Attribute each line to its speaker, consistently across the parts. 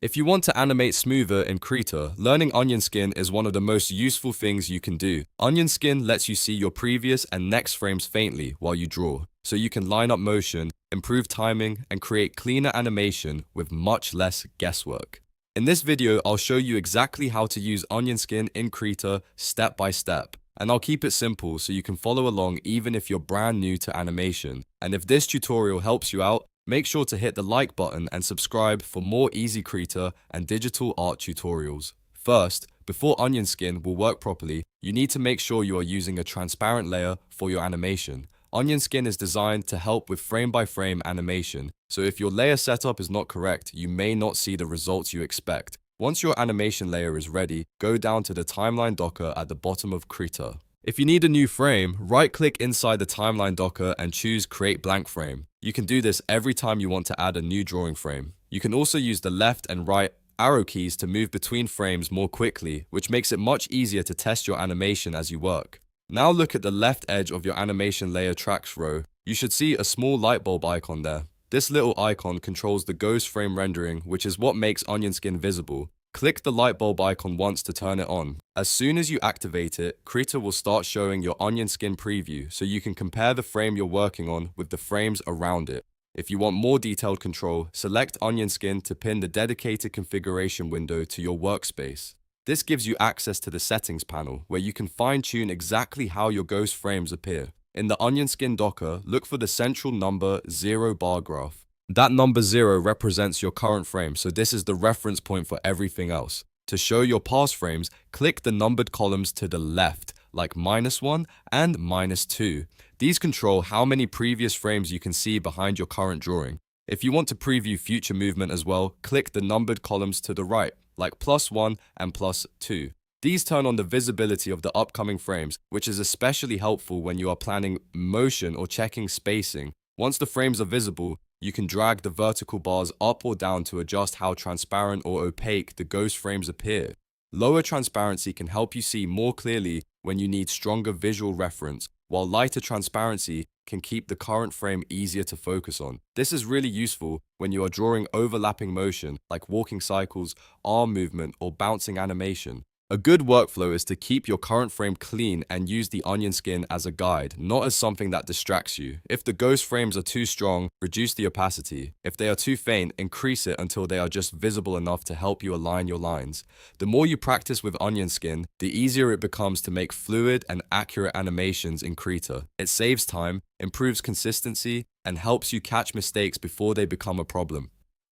Speaker 1: If you want to animate smoother in Krita, learning onion skin is one of the most useful things you can do. Onion skin lets you see your previous and next frames faintly while you draw, so you can line up motion, improve timing, and create cleaner animation with much less guesswork. In this video, I'll show you exactly how to use onion skin in Krita step by step. And I'll keep it simple so you can follow along even if you're brand new to animation. And if this tutorial helps you out, make sure to hit the like button and subscribe for more easy Krita and digital art tutorials. First, before onion skin will work properly, you need to make sure you are using a transparent layer for your animation. Onion skin is designed to help with frame-by-frame animation, so if your layer setup is not correct, you may not see the results you expect. Once your animation layer is ready, go down to the timeline docker at the bottom of Krita. If you need a new frame, right-click inside the timeline docker and choose Create Blank Frame. You can do this every time you want to add a new drawing frame. You can also use the left and right arrow keys to move between frames more quickly, which makes it much easier to test your animation as you work. Now look at the left edge of your animation layer tracks row. You should see a small light bulb icon there. This little icon controls the ghost frame rendering, which is what makes onion skin visible. Click the light bulb icon once to turn it on. As soon as you activate it, Krita will start showing your onion skin preview so you can compare the frame you're working on with the frames around it. If you want more detailed control, select onion skin to pin the dedicated configuration window to your workspace. This gives you access to the settings panel where you can fine-tune exactly how your ghost frames appear. In the onion skin docker, look for the central number 0 bar graph. That number 0 represents your current frame, so this is the reference point for everything else. To show your past frames, click the numbered columns to the left, like -1 and -2. These control how many previous frames you can see behind your current drawing. If you want to preview future movement as well, click the numbered columns to the right, like +1 and +2. These turn on the visibility of the upcoming frames, which is especially helpful when you are planning motion or checking spacing. Once the frames are visible, you can drag the vertical bars up or down to adjust how transparent or opaque the ghost frames appear. Lower transparency can help you see more clearly when you need stronger visual reference, while lighter transparency can keep the current frame easier to focus on. This is really useful when you are drawing overlapping motion, like walking cycles, arm movement, or bouncing animation. A good workflow is to keep your current frame clean and use the onion skin as a guide, not as something that distracts you. If the ghost frames are too strong, reduce the opacity. If they are too faint, increase it until they are just visible enough to help you align your lines. The more you practice with onion skin, the easier it becomes to make fluid and accurate animations in Krita. It saves time, improves consistency, and helps you catch mistakes before they become a problem.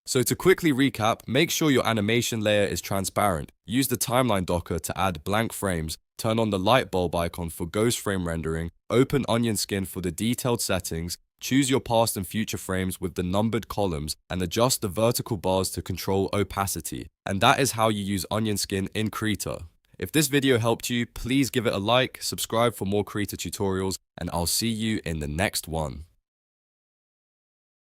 Speaker 1: So to quickly recap, make sure your animation layer is transparent. Use the timeline docker to add blank frames. Turn on the light bulb icon for ghost frame rendering. Open onion skin for the detailed settings. Choose your past and future frames with the numbered columns and adjust the vertical bars to control opacity. And that is how you use onion skin in Krita. If this video helped you, please give it a like, subscribe for more Krita tutorials, and I'll see you in the next one.